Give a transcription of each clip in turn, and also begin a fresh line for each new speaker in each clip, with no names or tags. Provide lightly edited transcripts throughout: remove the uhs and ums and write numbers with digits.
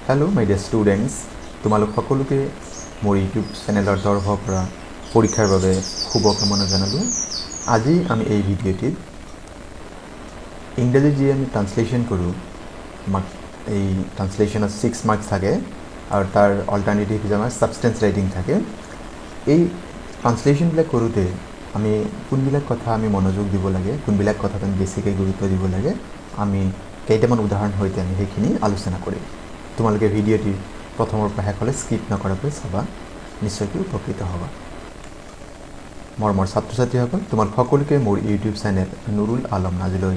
Hello my dear students, তোমালোক সকলোকে মোৰ ইউটিউব চেনেলৰ তৰফৰ পৰা পৰীক্ষাৰ বাবে শুভকামনা জনালো। আজি আমি এই ভিডিঅ'টিত ইংৰাজী যি আমি ট্ৰান্সলেশ্যন কৰোঁ, এই ট্ৰান্সলেশ্যনত 6 মাৰ্কছ থাকে আৰু তাৰ অল্টাৰনেটিভ আমাৰ সাবষ্টেন্স ৰাইটিং থাকে। এই ট্ৰান্সলেশ্যনবিলাক কৰোঁতে আমি কোনবিলাক কথা আমি মনোযোগ দিব লাগে, কোনবিলাক কথাত আমি বেছিকৈ গুৰুত্ব দিব লাগে, আমি কেইটামান উদাহৰণ সৈতে আমি সেইখিনি আলোচনা কৰিম। তোমালোকে ভিডিঅ'টি প্ৰথমৰ পৰা শেষলৈ স্কিপ নকৰাকৈ চাবা, নিশ্চয়কৈ উপকৃত হ'বা। মৰমৰ ছাত্ৰ ছাত্ৰীসকল, তোমালোক সকলোকে মোৰ ইউটিউব চেনেল নুৰুল আলম নাজিলৈ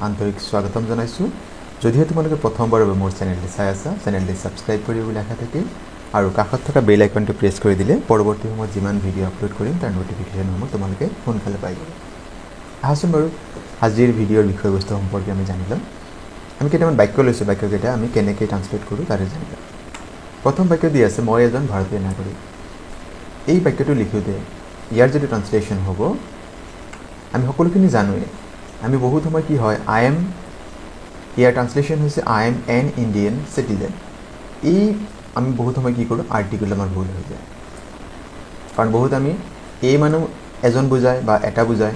আন্তৰিক স্বাগতম জনাইছোঁ। যদিহে তোমালোকে প্ৰথমবাৰৰ বাবে মোৰ চেনেলটি চাই আছা, চেনেলটি ছাবস্ক্ৰাইব কৰিবলৈ আশা থাকিল আৰু কাষত থকা বেল আইকনটো প্ৰেছ কৰি দিলে পৰৱৰ্তী সময়ত যিমান ভিডিঅ' আপলোড কৰিম তাৰ ন'টিফিকেশ্যনসমূহ তোমালোকে সোনকালে পাই যাবা। আহাচোন বাৰু আজিৰ ভিডিঅ'ৰ বিষয়বস্তু সম্পৰ্কে আমি জানি ল'ম। আমি কেইটামান বাক্য লৈছোঁ, বাক্যকেইটা আমি কেনেকৈ ট্ৰান্সলেট কৰোঁ তাৰে জানি ল'ম। প্ৰথম বাক্য দি আছে, মই এজন ভাৰতীয় নাগৰিক। এই বাক্যটো লিখোঁতে ইয়াৰ যদি ট্ৰান্সলেশ্যন হ'ব, আমি সকলোখিনি জানোৱেই। আমি বহুত সময় কি হয়, ইয়াৰ ট্ৰান্সলেশ্যন হৈছে I am N Indian citizen. এই আমি বহুত সময় কি কৰোঁ, আৰ্টিকল আমাৰ ভুল হৈ যায়। কাৰণ বহুত আমি এই মানুহ এজন বুজায় বা এটা বুজায়,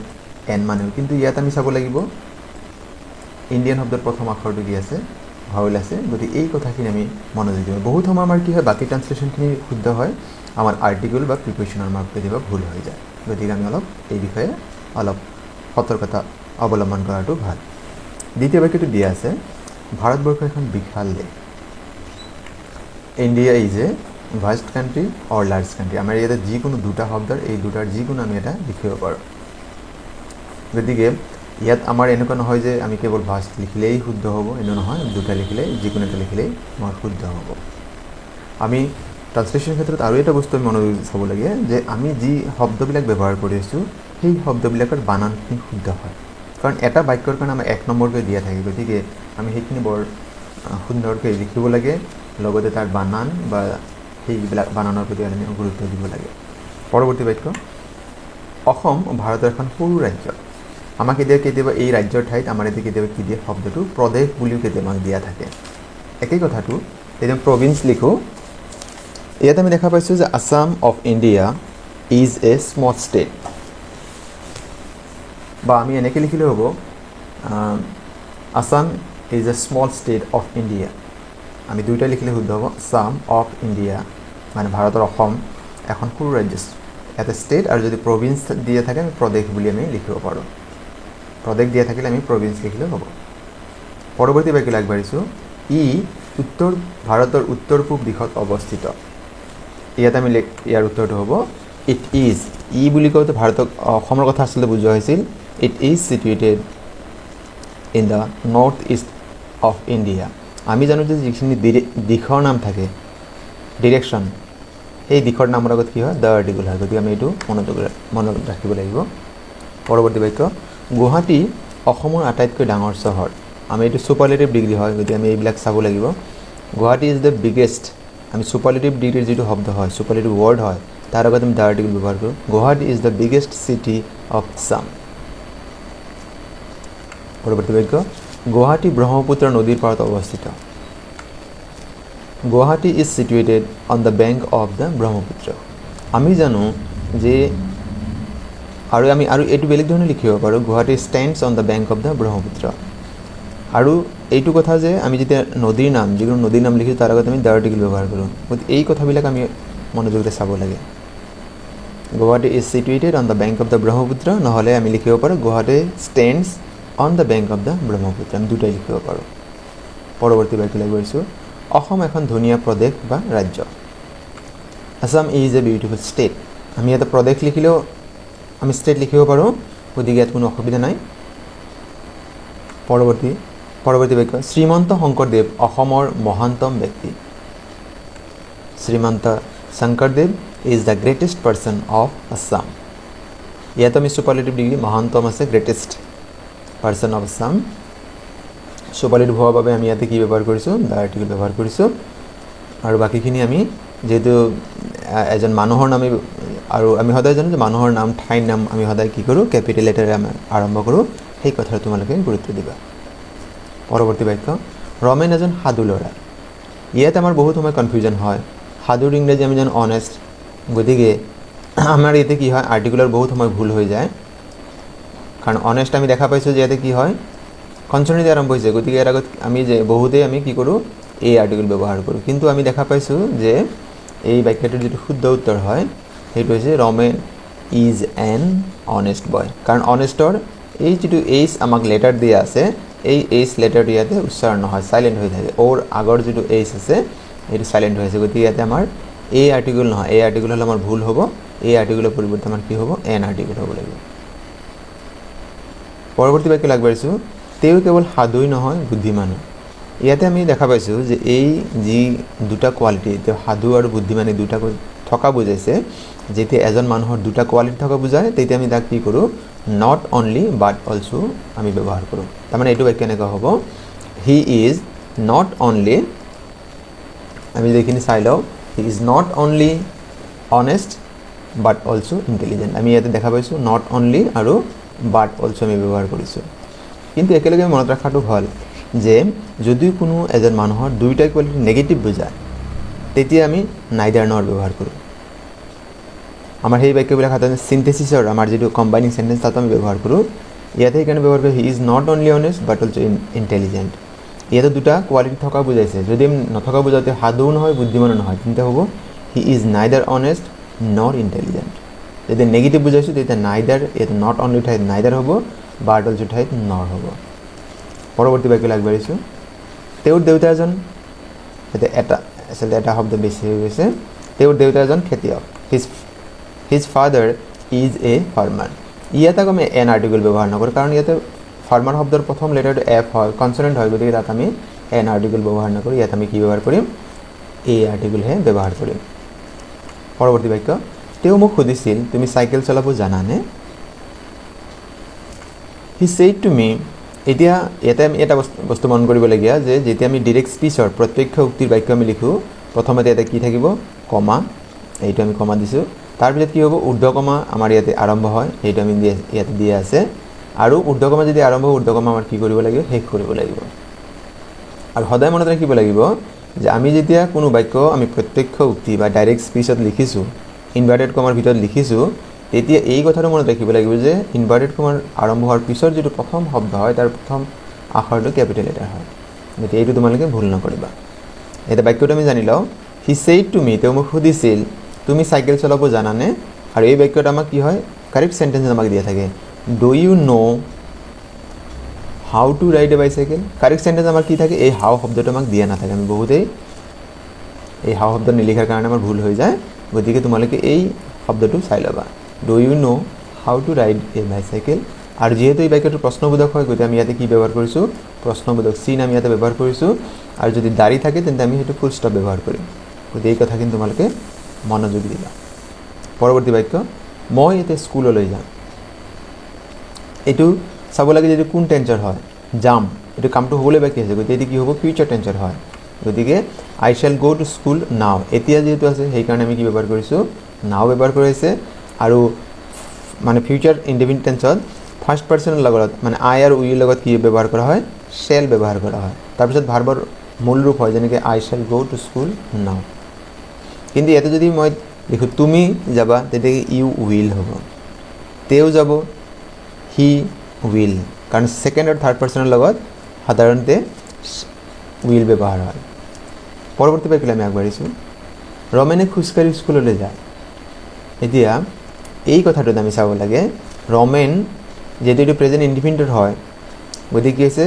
এন মানুহ, কিন্তু ইয়াত আমি চাব লাগিব ইণ্ডিয়ান শব্দৰ প্ৰথম আখৰটো কি আছে, ভাৱেল আছে। গতিকে এই কথাখিনি আমি মনোযোগ দিব। বহুত সময় আমাৰ কি হয়, বাকী ট্ৰান্সলেশ্যনখিনি শুদ্ধ হয়, আমাৰ আৰ্টিকল বা প্ৰিপ'জিশ্যনৰ মাৰ্ক কেতিয়াবা ভুল হৈ যায়। গতিকে আমি এই বিষয়ে অলপ সতৰ্কতা অৱলম্বন কৰাটো ভাল। দ্বিতীয় বাক্যটো দিয়া আছে, ভাৰতবৰ্ষ এখন বিশাল দেশ। India is a vast country or large country. আমাৰ ইয়াতে যিকোনো দুটা শব্দৰ এই দুটাৰ যিকোনো আমি এটা লিখিব পাৰোঁ। গতিকে ইয়াত আমাৰ এনেকুৱা নহয় যে আমি কেৱল ভাষ্ট লিখিলেই শুদ্ধ হ'ব, এনে নহয়, দুটা লিখিলেই, যিকোনো এটা লিখিলেই আমাৰ শুদ্ধ হ'ব। আমি ট্ৰান্সলেশ্যনৰ ক্ষেত্ৰত আৰু এটা বস্তু আমি মনোযোগ চাব লাগে যে আমি যি শব্দবিলাক ব্যৱহাৰ কৰি আছোঁ সেই শব্দবিলাকৰ বানানখিনি শুদ্ধ হয়। কাৰণ এটা বাক্যৰ কাৰণে আমাৰ 1 নম্বৰকৈ দিয়া থাকে, গতিকে আমি সেইখিনি বৰ সুন্দৰকৈ লিখিব লাগে, লগতে তাৰ বানান বা সেইবিলাক বানানৰ প্ৰতি আমি গুৰুত্ব দিব লাগে। পৰৱৰ্তী বাক্য, অসম ভাৰতৰ এখন সৰু ৰাজ্য। আমাক কেতিয়াবা এই ৰাজ্যৰ ঠাইত আমাৰ এতিয়া কেতিয়াবা কি দিয়ে, শব্দটো প্ৰদেশ বুলিও কেতিয়াবা দিয়া থাকে। একেই কথাটো যেতিয়া প্ৰভিন্স লিখোঁ, ইয়াত আমি দেখা পাইছোঁ যে Assam of India is a small state, বা আমি এনেকৈ লিখিলেও হ'ব, Assam is a small state of India. আমি দুয়োটা লিখিলে শুদ্ধ হ'ব, আছাম অফ ইণ্ডিয়া মানে ভাৰতৰ অসম এখন সৰু ৰাজ্য, এটা ষ্টেট। আৰু যদি প্ৰভিন্স দিয়া থাকে আমি প্ৰদেশ বুলি আমি লিখিব পাৰোঁ। প্ৰদেশ দিয়া থাকিলে আমি প্ৰভিন্স লিখিলেও হ'ব। পৰৱৰ্তী বাক্যলৈ আগবাঢ়িছোঁ, ই ভাৰতৰ উত্তৰ পূব দিশত অৱস্থিত। ইয়াত আমি ইয়াৰ উত্তৰটো হ'ব ইট ইজ। ই বুলি কওঁতে অসমৰ কথা আচলতে বুজোৱা হৈছিল। It is situated in the north east of India. আমি জানো যে যিখিনি দিশৰ নাম থাকে, ডিৰেকশ্যন, সেই দিশৰ নামৰ আগত কি হয়, দ্য আৰ্টিকল হয়। গতিকে আমি এইটো মনত ৰাখিব লাগিব। পৰৱৰ্তী বাক্য, গুৱাহাটী অসমৰ আটাইতকৈ ডাঙৰ চহৰ। আমি এইটো ছুপাৰলেটিভ ডিগ্ৰী হয়, গতিকে আমি এইবিলাক চাব লাগিব। Guwahati is the biggest. আমি ছুপাৰলেটিভ ডিগ্ৰীৰ যিটো শব্দ হয়, ছুপাৰলেটিভ ৱৰ্ড হয়, তাৰ আগত আমি দ্য আৰ্টিকল ব্যৱহাৰ কৰোঁ। Guwahati is the biggest city of Assam. পৰৱৰ্তী বাক্য, গুৱাহাটী ব্ৰহ্মপুত্ৰ নদীৰ পাৰত অৱস্থিত। Guwahati is situated on the bank of the Brahmaputra. আমি জানো যে আৰু এইটো বেলেগ ধৰণে লিখিব পাৰোঁ, Guwahati stands on the bank of the Brahmaputra. আৰু এইটো কথা যে আমি যেতিয়া যিকোনো নদীৰ নাম লিখিছোঁ তাৰ আগত আমি দ্য আৰ্টিকল ব্যৱহাৰ কৰোঁ। গতিকে এই কথাবিলাক আমি মনোযোগৰে চাব লাগে। Guwahati is situated on the bank of the Brahmaputra, নহ'লে আমি লিখিব পাৰোঁ Guwahati stands on the bank of the Brahmaputra. আমি দুটাই লিখিব পাৰোঁ। পৰৱৰ্তী বাক্যলৈ গৈছোঁ, অসম এখন ধুনীয়া প্ৰদেশ বা ৰাজ্য। Assam is a beautiful state. আমি ইয়াতে প্ৰদেশ লিখিলেও আমি ষ্টেট লিখিব পাৰোঁ, গতিকে ইয়াত কোনো অসুবিধা নাই। পৰৱৰ্তী বাক্য, শ্ৰীমন্ত শংকৰদেৱ অসমৰ মহানতম ব্যক্তি। Srimanta Sankardev is the greatest person of Assam. ইয়াত আমি ছুপাৰলেটিভ ডিগ্ৰী, মহানতম আছে, greatest person of Assam. Superlative হোৱাৰ বাবে আমি ইয়াতে কি ব্যৱহাৰ কৰিছোঁ, দ্য আৰ্টিকল ব্যৱহাৰ কৰিছোঁ। আৰু বাকীখিনি আমি যিহেতু এজন মানুহৰ নাম, আৰু আমি সদায় জানো যে মানুহৰ নাম, ঠাইৰ নাম আমি সদায় কি কৰোঁ, কেপিটেল লেটাৰেৰে আমি আৰম্ভ কৰোঁ। সেই কথাটো তোমালোকে গুৰুত্ব দিবা। পৰৱৰ্তী বাক্য, ৰমেন এজন সাধু ল'ৰা। ইয়াতে আমাৰ বহুত সময় কনফিউজন হয় সাধুৰ ইংৰাজী আমি জানো অনেষ্ট গতিকে আমাৰ ইয়াতে কি হয় আৰ্টিকুলাৰ বহুত সময় ভুল হৈ যায় কাৰণ অনেষ্ট আমি দেখা পাইছোঁ যে ইয়াতে কি হয় কনসনেন্ট আৰম্ভ হৈছে গতিকে ইয়াৰ আগত আমি যে বহুতেই আমি কি কৰোঁ এই আৰ্টিকুল ব্যৱহাৰ কৰোঁ কিন্তু আমি দেখা পাইছোঁ যে এই বাক্যটোৰ যিটো শুদ্ধ উত্তৰ হয় সেইটো হৈছে ৰমেন ইজ এন অনেষ্ট বয় কাৰণ অনেষ্টৰ এই যিটো এইচ আমাক লেটাৰ দিয়া আছে এই এইচ লেটাৰটো ইয়াতে উচ্চাৰণ নহয় সাইলেণ্ট হৈ থাকে ওৰ আগৰ যিটো এইচ আছে এইটো সাইলেণ্ট হৈ আছে গতিকে ইয়াতে আমাৰ এই আৰ্টিকুল নহয় এই আৰ্টিকুল হ'লে আমাৰ ভুল হ'ব এই আৰ্টিকুলৰ পৰিৱৰ্তে আমাৰ কি হ'ব এন আৰ্টিকুল হ'ব লাগিব পৰৱৰ্তী বাক্য আগবাঢ়িছোঁ তেওঁ কেৱল সাধুই নহয় বুদ্ধিমানো ইয়াতে আমি দেখা পাইছোঁ যে এই যি দুটা কোৱালিটি তেওঁ সাধু আৰু বুদ্ধিমানী দুটা থকা বুজাইছে যেতিয়া এজন মানুহৰ দুটা কোৱালিটি থকা বুজায় তেতিয়া আমি তাক কি কৰোঁ নট অনলি বাট অলছো আমি ব্যৱহাৰ কৰোঁ তাৰমানে এইটো বাক্য এনেকুৱা হ'ব হি ইজ নট অনলি আমি যিখিনি চাই লওঁ he is not only honest but also intelligent আমি ইয়াতে দেখা পাইছোঁ নট অনলি আৰু বাট অলছো আমি ব্যৱহাৰ কৰিছোঁ কিন্তু একেলগে মনত ৰখাটো ভাল যে যদি কোনো এজন মানুহৰ দুইটা কোৱালিটি নেগেটিভ বুজায় তেতিয়া আমি নাইদাৰ নৰ ব্যৱহাৰ কৰোঁ আমাৰ সেই বাক্যবিলাক সাধাৰণতে চিন্থেচিছৰ আমাৰ যিটো কম্বাইনিং সেন্টেন্স তাত আমি ব্যৱহাৰ কৰোঁ ইয়াতে সেইকাৰণে ব্যৱহাৰ কৰোঁ he is not only honest but also intelligent ইয়াতে দুটা কোৱালিটি থকা বুজাইছে যদি নথকা বুজাওঁতে সাধুও নহয় বুদ্ধিমানো নহয় তেন্তে হ'ব হি ইজ নাইদাৰ অনেষ্ট নৰ ইণ্টেলিজেণ্ট যদি নেগেটিভ বুজাইছোঁ তেতিয়া নাইদাৰ ইয়াতে নট অনলি ঠাইত নাইদাৰ হ'ব বাট অলছো ঠাইত নৰ হ'ব পৰৱৰ্তী বাক্য আগবাঢ়িছোঁ তেওঁৰ দেউতা এজন এটা আচলতে এটা শব্দ বেছি হৈ গৈছে তেওঁৰ দেউতা এজন খেতিয়ক his father is a farmer ইয়াতে আমি এন আৰ্টিকুল ব্যৱহাৰ নকৰোঁ কাৰণ ইয়াতে ফাৰ্মাৰ শব্দৰ প্ৰথম লেটাৰটো এফ হয় কনসনেন্ট হয় গতিকে তাত আমি এন আৰ্টিকুল ব্যৱহাৰ নকৰোঁ ইয়াত আমি কি ব্যৱহাৰ কৰিম এ আৰ্টিকুলহে ব্যৱহাৰ কৰিম পৰৱৰ্তী বাক্য তেওঁ মোক সুধিছিল তুমি চাইকেল চলাব জানানে হি ছেইড টু মি এতিয়া ইয়াতে আমি এটা বস্তু মন কৰিবলগীয়া যে যেতিয়া আমি ডিৰেক্ট স্পীচৰ প্ৰত্যক্ষ উক্তিৰ বাক্য আমি লিখোঁ প্ৰথমতে ইয়াতে কি থাকিব কমা এইটো আমি কমা দিছোঁ তাৰপিছত কি হ'ব ঊৰ্ধ্বকমা আমাৰ ইয়াতে আৰম্ভ হয় সেইটো আমি ইয়াতে দিয়া আছে আৰু ঊৰ্ধ্বকমা যদি আৰম্ভ হয় ঊৰ্ধ্বকমা আমাৰ কি কৰিব লাগিব শেষ কৰিব লাগিব আৰু সদায় মনত ৰাখিব লাগিব যে আমি যেতিয়া কোনো বাক্য আমি প্ৰত্যক্ষ উক্তি বা ডাইৰেক্ট স্পীচত লিখিছোঁ ইনভাৰ্টেড কমাৰ ভিতৰত লিখিছোঁ তেতিয়া এই কথাটো মনত ৰাখিব লাগিব যে ইনভাৰ্টেড কমাৰ আৰম্ভ হোৱাৰ পিছৰ যিটো প্ৰথম শব্দ হয় তাৰ প্ৰথম আখৰটো কেপিটেল লেটাৰ হয় গতিকে এইটো তোমালোকে ভুল নকৰিবা এতিয়া বাক্যটো আমি জানি লওঁ হি ছেইড টু মি তেওঁ মোক সুধিছিল তুমি চাইকেল চলাব জানানে আৰু এই বাক্যত আমাক কি হয় কাৰেক্ট সেন্টেন্স আমাক দিয়া থাকে do you know how to ride A bicycle correct sentence আমাৰ কি থাকে এই হাউ শব্দটো আমাক দিয়া নাথাকে আমি বহুতেই এই হাউ শব্দ নিলিখাৰ কাৰণে আমাৰ ভুল হৈ যায় গতিকে তোমালোকে এই শব্দটো চাই ল'বা do you know how to ride A bicycle আৰু যেহেতু এই বাক্যটো প্ৰশ্নবোধক হয় গতিকে আমি ইয়াতে কি ব্যৱহাৰ কৰিছোঁ প্ৰশ্নবোধক চিন আমি ইয়াতে ব্যৱহাৰ কৰিছোঁ আৰু যদি দাঁড়ি থাকে তেন্তে আমি সেইটো ফুল ষ্টপ ব্যৱহাৰ কৰিম গতিকে এই কথাখিনি তোমালোকে মনোযোগ দিবা পৰৱৰ্তী বাক্য মই এতিয়া স্কুললৈ যাম এইটো চাব লাগে যদি কোন টেন্সৰ হয় যাম এইটো কামটো হ'বলৈ বাকী আছে গতিকে এইটো কি হ'ব ফিউচাৰ টেন্সৰ হয় গতিকে আই শ্বেল গ' টু স্কুল নাও এতিয়া যিহেতু আছে সেইকাৰণে আমি কি ব্যৱহাৰ কৰিছোঁ নাও ব্যৱহাৰ কৰিছে আৰু মানে ফিউচাৰ ইনডিফিনিট টেন্সত ফাৰ্ষ্ট পাৰ্চনৰ লগত মানে আই আৰু উইৰ লগত কি ব্যৱহাৰ কৰা হয় শ্বেল ব্যৱহাৰ কৰা হয় তাৰপিছত ভাৰ্বৰ মূল ৰূপ হয় যেনেকৈ আই শ্বেল গ' টু স্কুল নাও কিন্তু ইয়াতে যদি মই লিখোঁ তুমি যাবা তেতিয়া ইউ উইল হ'ব তেওঁ যাব হি উইল কাৰণ ছেকেণ্ড আৰু থাৰ্ড পাৰ্চনৰ লগত সাধাৰণতে উইল ব্যৱহাৰ হয় পৰৱৰ্তী বাক্য আমি আগবাঢ়িছোঁ ৰমেনে খোজকাঢ়ি স্কুললৈ যায় এতিয়া এই কথাটোত আমি চাব লাগে ৰমেন যিহেতু এইটো প্ৰেজেণ্ট ইনডিফিনিটৰ হয় গতিকে কি হৈছে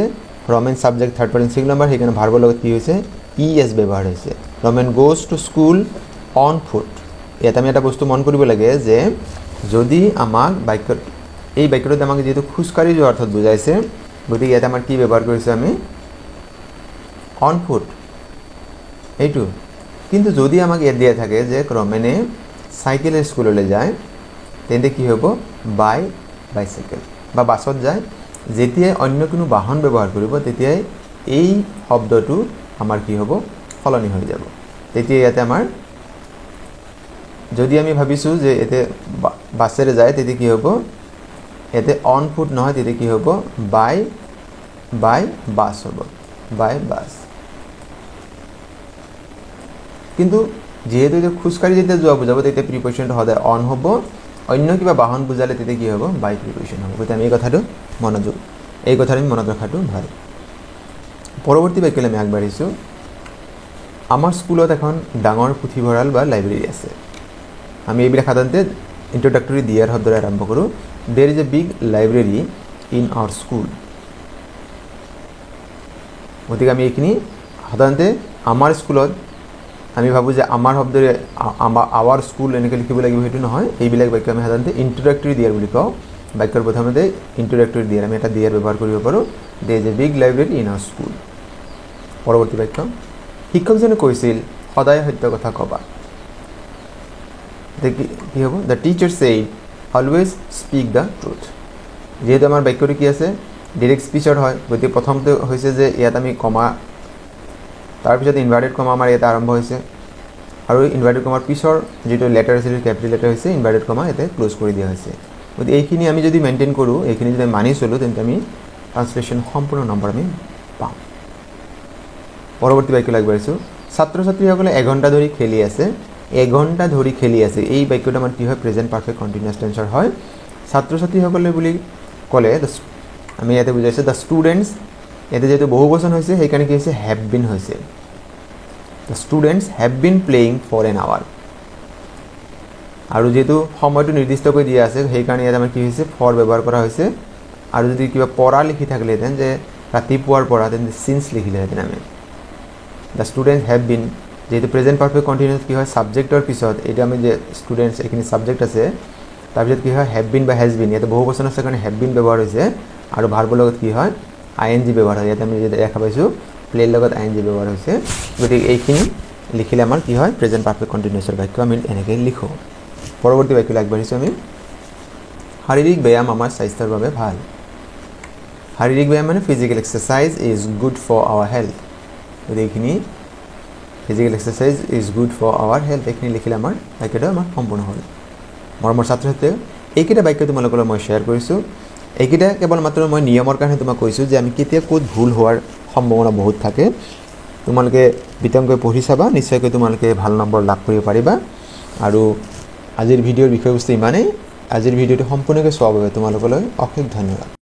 Ramen subject third person singular number সেইকাৰণে ভাৰ্বৰ লগত কি হৈছে ই এছ ব্যৱহাৰ হৈছে Ramen goes to school on foot ইয়াত আমি এটা বস্তু মন কৰিব লাগে যে যদি আমাক বাক্যত এই বাক্যটোত আমাক যিহেতু খোজকাঢ়ি যোৱাৰ অৰ্থত বুজাইছে গতিকে ইয়াতে আমাৰ কি ব্যৱহাৰ কৰিছোঁ আমি অন ফুট এইটো কিন্তু যদি আমাক ইয়াত দিয়া থাকে যে ৰমেনে চাইকেলে স্কুললৈ যায় তেন্তে কি হ'ব বাইচাইকেল বা বাছত যায় যেতিয়াই অন্য কোনো বাহন ব্যৱহাৰ কৰিব তেতিয়াই এই শব্দটো আমাৰ কি হ'ব সলনি হৈ যাব তেতিয়া ইয়াতে আমাৰ যদি আমি ভাবিছোঁ যে এতে বাছেৰে যায় তেতিয়া কি হ'ব ইয়াতে অন ফুট নহয় তেতিয়া কি হ'ব বাই বাছ হ'ব বাই বাছ কিন্তু যেহেতু এতিয়া খোজকাঢ়ি যেতিয়া যোৱা বুজাব তেতিয়া প্ৰিপজিশ্যনটো সদায় অন হ'ব অন্য কিবা বাহন বুজালে তেতিয়া কি হ'ব বাই প্ৰিপজিশ্যন হ'ব গতিকে আমি এই কথাটো আমি মনত ৰখাটো ভাল পৰৱৰ্তী বাক্যলৈ আমি আগবাঢ়িছোঁ আমাৰ স্কুলত এখন ডাঙৰ পুথিভঁৰাল বা লাইব্ৰেৰী আছে আমি এইবিলাক সাধাৰণতে ইন্ট্ৰডাক্টৰী দিয়াৰ শব্দৰে আৰম্ভ কৰোঁ there is a big library in our school গতিকে আমি এইখিনি সাধাৰণতে আমাৰ স্কুলত আমি ভাবোঁ যে আমাৰ শব্দৰে আৱাৰ স্কুল এনেকৈ লিখিব লাগিব সেইটো নহয় এইবিলাক বাক্য আমি সাধাৰণতে ইন্ট্ৰডাক্টৰী দিয়াৰ বুলি কওঁ বাক্যৰ প্ৰথমতে ইন্ট্ৰডাক্টৰী দিয়াৰ আমি এটা দিয়াৰ ব্যৱহাৰ কৰিব পাৰোঁ there is a big library in our school পৰৱৰ্তী বাক্য শিক্ষকজনে কৈছিল সদায় সত্য কথা ক'বা কি হ'ব the teacher said always speak the truth যেহেতু আমাৰ বাক্যটো কি আছে ডিৰেক্ট স্পীচৰ হয় গতিকে প্ৰথমটো হৈছে যে ইয়াত আমি কমা তাৰপিছত ইনভাৰ্টেড কমা আমাৰ ইয়াতে আৰম্ভ হৈছে আৰু ইনভাৰ্টেড কমাৰ পিছৰ যিটো লেটাৰ আছিল কেপিটেল লেটাৰ হৈছে ইনভাৰ্টেড কমা ইয়াতে ক্লোজ কৰি দিয়া হৈছে গতিকে এইখিনি আমি যদি মেইনটেইন কৰোঁ এইখিনি যদি মানি চলোঁ তেন্তে আমি ট্ৰান্সলেশ্যন সম্পূৰ্ণ নম্বৰ আমি পাম পৰৱৰ্তী বাক্যলৈ আগবাঢ়িছোঁ ছাত্ৰ ছাত্ৰীসকলে এঘণ্টা ধৰি খেলি আছে এই বাক্যটো আমাৰ কি হয় প্ৰেজেণ্ট পাৰফেক্ট কণ্টিনিউৱাছ টেন্সৰ হয় ছাত্ৰ ছাত্ৰীসকলে বুলি ক'লে আমি ইয়াতে বুজাইছোঁ দ্য ষ্টুডেণ্টছ ইয়াতে যিহেতু বহু বচন হৈছে সেইকাৰণে কি হৈছে হেভ বিন হৈছে the students have been playing for an hour আৰু যিহেতু সময়টো নিৰ্দিষ্টকৈ দিয়া আছে সেইকাৰণে ইয়াত আমাৰ কি হৈছে ফৰ ব্যৱহাৰ কৰা হৈছে আৰু যদি কিবা পঢ়া লিখি থাকিলেহেঁতেন যে ৰাতিপুৱাৰ পৰা তেন্তে চিন্স লিখিলেহেঁতেন আমি দ্য ষ্টুডেণ্টছ হেভ বিন যেহেতু প্ৰেজেণ্ট পাৰফেক্ট কণ্টিনিউৱাছ কি হয় ছাবজেক্টৰ পিছত এইটো আমি যে ষ্টুডেণ্টছ এইখিনি ছাবজেক্ট আছে তাৰপিছত কি হয় হেভ বিন বা হেজ বিন ইয়াতে বহু বচন আছে কাৰণে হেভ বিন ব্যৱহাৰ হৈছে আৰু ভাৰ্বৰ লগত কি হয় ING ব্যৱহাৰ হয় ইয়াতে আমি যে দেখা পাইছোঁ প্লেৰ লগত ING ব্যৱহাৰ হৈছে গতিকে এইখিনি লিখিলে আমাৰ কি হয় প্ৰেজেণ্ট পাৰফেক্ট কণ্টিনিউৱাছৰ বাক্য আমি এনেকৈ লিখোঁ পৰৱৰ্তী বাক্যলৈ আগবাঢ়িছোঁ আমি শাৰীৰিক ব্যায়াম আমাৰ স্বাস্থ্যৰ বাবে ভাল শাৰীৰিক ব্যায়াম মানে physical exercise is good for our health গতিকে এইখিনি physical exercise is good for our health এইখিনি লিখিলে আমাৰ বাক্যটো আমাৰ সম্পূৰ্ণ হ'ল মৰমৰ ছাত্ৰ ছাত্ৰীয়ে এইকেইটা বাক্য তোমালোকৰ লগত মই শ্বেয়াৰ কৰিছোঁ এইকেইটা কেৱল মাত্ৰ মই নিয়মৰ কাৰণে তোমাক কৈছোঁ যে আমি কেতিয়া ক'ত ভুল হোৱাৰ সম্ভাৱনা বহুত থাকে তোমালোকে বিতংকৈ পঢ়ি চাবা নিশ্চয়কৈ তোমালোকে ভাল নম্বৰ লাভ কৰিব পাৰিবা আৰু আজিৰ ভিডিঅ'ৰ বিষয়বস্তু ইমানেই আজিৰ ভিডিঅ'টো সম্পূৰ্ণকৈ চোৱাৰ বাবে তোমালোকলৈ অশেষ ধন্যবাদ